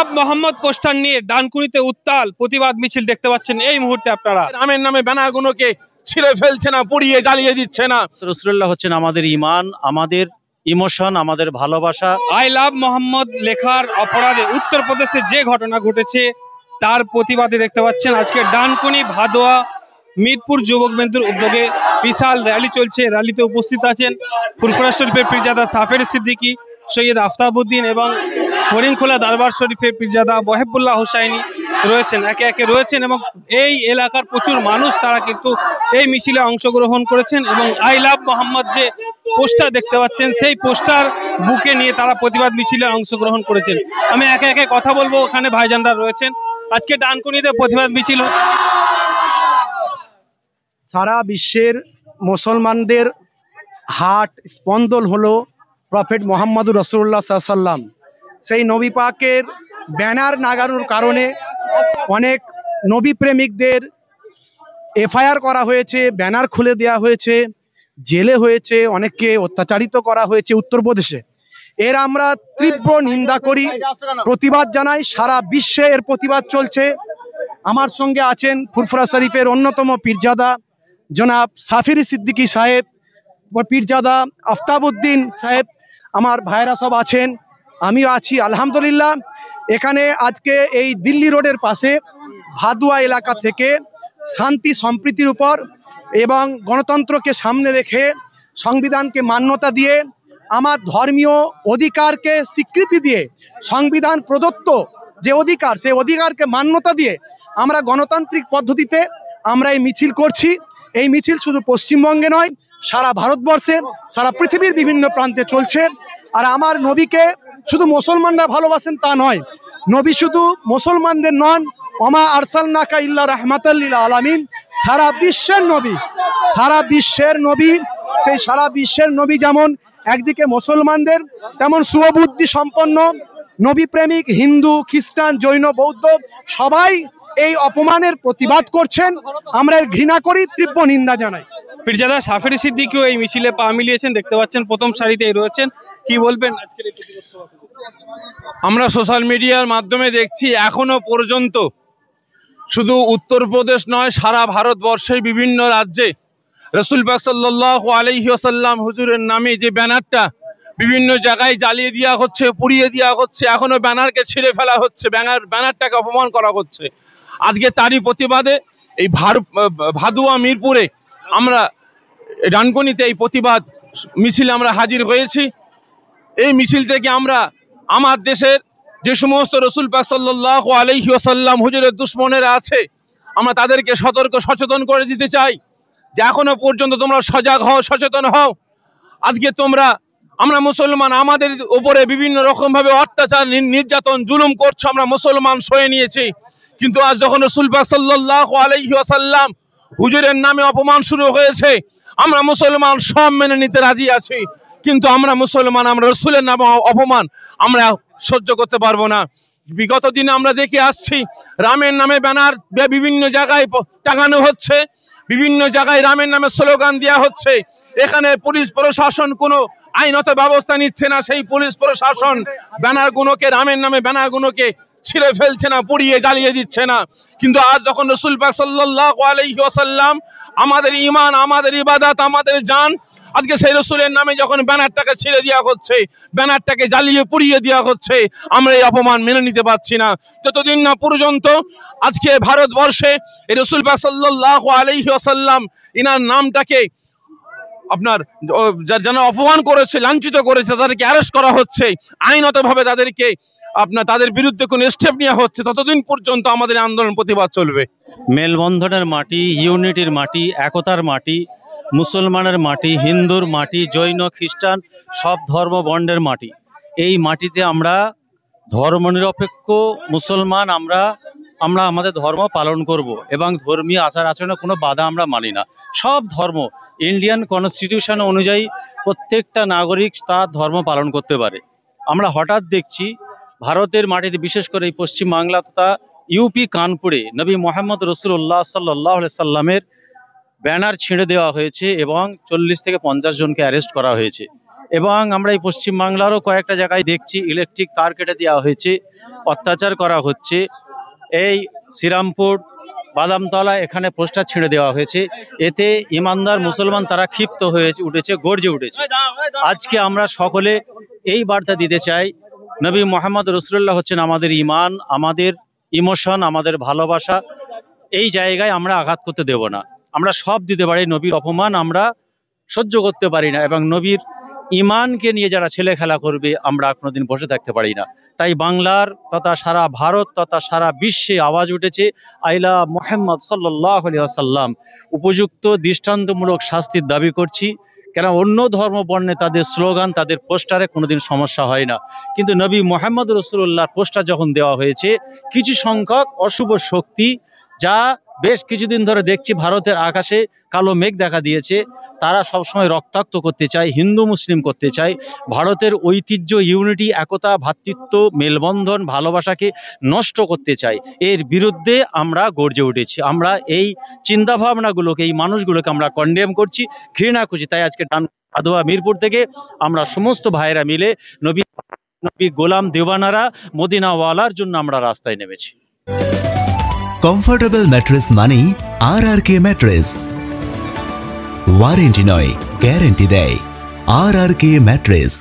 লাভ Mohammad poster নিয়ে ডানকুনিতে উত্তাল প্রতিবাদ মিছিল দেখতে পাচ্ছেন এই মুহূর্তে আপনারা। রামের নামে ব্যানারগুলোকে ছিঁড়ে ফেলছে না, পুড়িয়ে জ্বালিয়ে দিচ্ছে না। রাসূলুল্লাহ হচ্ছেন আমাদের ঈমান, আমাদের ইমোশন, আমাদের ভালোবাসা। আই লাভ মোহাম্মদ লেখার অপরাধে উত্তরপ্রদেশে যে ঘটনা ঘটেছে তার প্রতিবাদে দেখতে পাচ্ছেন আজকে ডানকুনি ভাদোয়া মিরপুর যুবক বিন্দুর উদ্যোগে বিশাল র্যালি চলছে। র্যালিতে উপস্থিত আছেন ফুরফুরা শরীফের পীরজাদা সাফের সিদ্দিকী, সৈয়দ আফতাবউদ্দিন এবং হরিণখোলা দরবার শরীফের পীরজাদা ওয়াহিবুল্লাহ হোসাইনি রয়েছেন, একে একে রয়েছেন এবং এই এলাকার প্রচুর মানুষ তারা কিন্তু এই মিছিলে অংশগ্রহণ করেছেন এবং আই লাভ মোহাম্মদ যে পোস্টার দেখতে পাচ্ছেন সেই পোস্টার বুকে নিয়ে তারা প্রতিবাদ মিছিলে অংশগ্রহণ করেছেন। আমি একে একে কথা বলবো, ওখানে ভাইজানরা রয়েছেন। আজকে ডানকুনিতে প্রতিবাদ মিছিল সারা বিশ্বের মুসলমানদের হার্ট স্পন্দন হলো প্রফেট মোহাম্মদুর রাসূলুল্লাহ সাল্লাল্লাহু আলাইহি ওয়াসাল্লাম। সেই নবী পাকের ব্যানার নাগানোর কারণে অনেক নবী প্রেমিকদের এফআইআর করা হয়েছে, ব্যানার খুলে দেওয়া হয়েছে, জেলে হয়েছে, অনেককে অত্যাচারিত করা হয়েছে উত্তরপ্রদেশে। এর আমরা তীব্র নিন্দা করি, প্রতিবাদ জানাই। সারা বিশ্বে এর প্রতিবাদ চলছে। আমার সঙ্গে আছেন ফুরফুরা শরীফের অন্যতম পীরজাদা জনাব সাফির সিদ্দিকী সাহেব, পীরজাদা আফতাবউদ্দিন সাহেব, আমার ভাইরা সব আছেন, আমিও আছি আলহামদুলিল্লাহ। এখানে আজকে এই দিল্লি রোডের পাশে ভাদুয়া এলাকা থেকে শান্তি সম্প্রীতির উপর এবং গণতন্ত্রকে সামনে রেখে সংবিধানকে মান্যতা দিয়ে আমার ধর্মীয় অধিকারকে স্বীকৃতি দিয়ে সংবিধান প্রদত্ত যে অধিকার সেই অধিকারকে মান্যতা দিয়ে আমরা গণতান্ত্রিক পদ্ধতিতে আমরা এই মিছিল করছি। এই মিছিল শুধু পশ্চিমবঙ্গে নয়, সারা ভারতবর্ষে, সারা পৃথিবীর বিভিন্ন প্রান্তে চলছে। আর আমার নবীকে শুধু মুসলমানরা ভালোবাসেন তা নয়, নবী শুধু মুসলমানদের নন, ওমা আরসালনাকা ইল্লা রাহমাতাল লিল আলামিন, সারা বিশ্বের নবী, সারা বিশ্বের নবী। সেই সারা বিশ্বের নবী যেমন একদিকে মুসলমানদের, তেমন সুবুদ্ধি সম্পন্ন নবী প্রেমিক হিন্দু, খ্রিস্টান, জৈন, বৌদ্ধ সবাই এই অপমানের প্রতিবাদ করছেন। আমরা এর ঘৃণা করি, তীব্র নিন্দা জানাই। পীরজাদা সাফের সিদ্দিকীও এই মিছিলে পা মিলিয়েছেন, দেখতে পাচ্ছেন প্রথম সারিতেই রয়েছেন। কি বলবেন আজকের এই প্রতিবাদ সভা? আমরা সোশ্যাল মিডিয়ার মাধ্যমে দেখছি এখনো পর্যন্ত শুধু উত্তরপ্রদেশ নয়, সারা ভারতবর্ষের বিভিন্ন রাজ্যে রাসূল পাক সাল্লাল্লাহু আলাইহি ওয়াসাল্লাম হুজুরের নামে যে ব্যানারটা বিভিন্ন জায়গায় জ্বালিয়ে দেওয়া হচ্ছে, পুড়িয়ে দেওয়া হচ্ছে, এখনো ব্যানারকে ছিঁড়ে ফেলা হচ্ছে, ব্যানারটাকে অপমান করা হচ্ছে। আজকে তারই প্রতিবাদে এই ভাদুয়া মিরপুরে আমরা ডানকুনিতে এই প্রতিবাদ মিছিলে আমরা হাজির হয়েছি। এই মিছিল থেকে আমরা আমার দেশের যে সমস্ত রাসূল পাক সাল্লাল্লাহু আলাইহি ওয়াসাল্লাম হুজুরের দুশমনেরা আছে, আমরা তাদেরকে সতর্ক সচেতন করে দিতে চাই যে এখনো পর্যন্ত তোমরা সজাগ হও, সচেতন হও। আজকে আমরা মুসলমান, আমাদের উপরে বিভিন্ন রকমভাবে অত্যাচার, নির্যাতন, জুলুম করছো, আমরা মুসলমান সয়ে নিয়েছি। কিন্তু আজ যখন রাসূল পাক সাল্লাল্লাহু আলাইহি ওয়াসাল্লাম হুজুরের নামে অপমান শুরু হয়েছে, আমরা মুসলমান সব মেনে নিতে রাজি আছি। কিন্তু আমরা মুসলমান, আমরা রাসূলের নামে অপমান আমরা সহ্য করতে পারবো না। বিগত দিনে আমরা দেখে আসছি রামের নামে ব্যানার বিভিন্ন জায়গায় টাঙানো হচ্ছে, বিভিন্ন জায়গায় রামের নামে স্লোগান দেওয়া হচ্ছে। এখানে পুলিশ প্রশাসন কোনো আইনত ব্যবস্থা নিচ্ছে না। সেই পুলিশ প্রশাসন ব্যানারগুলোকে, রামের নামে ব্যানারগুলোকে ছিঁড়ে ফেলছে না, পুড়িয়ে জ্বালিয়ে দিচ্ছে না। কিন্তু আজ যখন রাসূল পাক সাল্লাল্লাহু আলাইহি ওয়াসাল্লাম আমাদের ঈমান, আমাদের ইবাদত, আমাদের জান, আজকে সেই রাসূলের নামে যখন ব্যানারটাকে ছিঁড়ে দেওয়া হচ্ছে, ব্যানারটাকে জ্বালিয়ে পুড়িয়ে দেওয়া হচ্ছে, আমরা এই অপমান মেনে নিতে পারছি না। যতদিন না পর্যন্ত আজকে ভারতবর্ষে এই রাসূল পাক সাল্লাল্লাহু আলাইহি ওয়াসাল্লাম ইনার নামটাকে আপনার যারা অপমান করেছে, লাঞ্ছিত করেছে, তাদেরকে অ্যারেস্ট করা হচ্ছে, আইনতভাবে তাদেরকে তাদের বিরুদ্ধে কোনো স্টেপ নেওয়া হচ্ছে, ততদিন পর্যন্ত আমাদের আন্দোলন প্রতিবাদ চলবে। মেলবন্ধনের মাটি, ইউনিটির মাটি, একতার মাটি, মুসলমানের মাটি, হিন্দুর মাটি, জৈন, খ্রিস্টান সব ধর্ম বর্ণের মাটি। এই মাটিতে আমরা ধর্মনিরপেক্ষ মুসলমান, আমরা আমাদের ধর্ম পালন করব এবং ধর্মীয় আচার আচরণে কোনো বাধা আমরা মানি না। সব ধর্ম ইন্ডিয়ান কনস্টিটিউশন অনুযায়ী প্রত্যেকটা নাগরিক তার ধর্ম পালন করতে পারে। আমরা হঠাৎ দেখছি ভারতের মাটিতে, বিশেষ করে এই পশ্চিমবাংলা তথা ইউপি কানপুরে নবী মোহাম্মদ রাসূলুল্লাহ সাল্লাল্লাহু আলাইহি সাল্লামের ব্যানার ছিঁড়ে দেওয়া হয়েছে এবং 40 থেকে 50 জনকে অ্যারেস্ট করা হয়েছে। এবং আমরা এই পশ্চিমবাংলারও কয়েকটা জায়গায় দেখছি ইলেকট্রিক তার কেটে দেওয়া হয়েছে, অত্যাচার করা হচ্ছে। এই শ্রীরামপুর বাদামতলা এখানে পোস্টার ছিঁড়ে দেওয়া হয়েছে। এতে ইমানদার মুসলমান তারা ক্ষিপ্ত হয়ে উঠেছে, গর্জে উঠেছে। আজকে আমরা সকলে এই বার্তা দিতে চাই, নবী মোহাম্মদ রসুল্লাহ হচ্ছেন আমাদের ইমান, আমাদের ইমোশন, আমাদের ভালোবাসা। এই জায়গায় আমরা আঘাত করতে দেব না। আমরা সব দিতে পারি, নবীর অপমান আমরা সহ্য করতে পারি না, এবং নবীর ইমানকে নিয়ে যারা ছেলে খেলা করবে আমরা কোনোদিন বসে থাকতে পারি না। তাই বাংলার তথা সারা ভারত তথা সারা বিশ্বে আওয়াজ উঠেছে, আইলা মুহাম্মদ সাল্লাল্লাহু আলাইহি ওয়াসাল্লাম। উপযুক্ত দৃষ্টান্তমূলক শাস্তির দাবি করছি, কেন অন্য ধর্ম বর্ণে তাদের স্লোগান, তাদের পোস্টারে কোনোদিন সমস্যা হয় না, কিন্তু নবী মুহাম্মদ রাসূলুল্লাহর পোস্টার যখন দেওয়া হয়েছে, কিছু সংখ্যক অশুভ শক্তি, যা বেশ কিছুদিন ধরে দেখছি ভারতের আকাশে কালো মেঘ দেখা দিয়েছে, তারা সবসময় রক্তাক্ত করতে চায়, হিন্দু মুসলিম করতে চায়, ভারতের ঐতিহ্য, ইউনিটি, একতা, ভ্রাতৃত্ব, মেলবন্ধন, ভালোবাসাকে নষ্ট করতে চায়। এর বিরুদ্ধে আমরা গর্জে উঠেছি। আমরা এই চিন্তাভাবনাগুলোকে, এই মানুষগুলোকে আমরা কন্ডেম করছি, ঘৃণা করছি। তাই আজকে ভাদোয়া মিরপুর থেকে আমরা সমস্ত ভাইয়েরা মিলে নবী গোলাম দেওয়ানারা, মদিনাওয়ালার জন্য আমরা রাস্তায় নেমেছি। কমফোর্টেবল ম্যাট্রেস মানেই RRK ম্যাট্রেস। ওয়ারেন্টি নয়, গ্যারেন্টি দেয় RRK ম্যাট্রেস।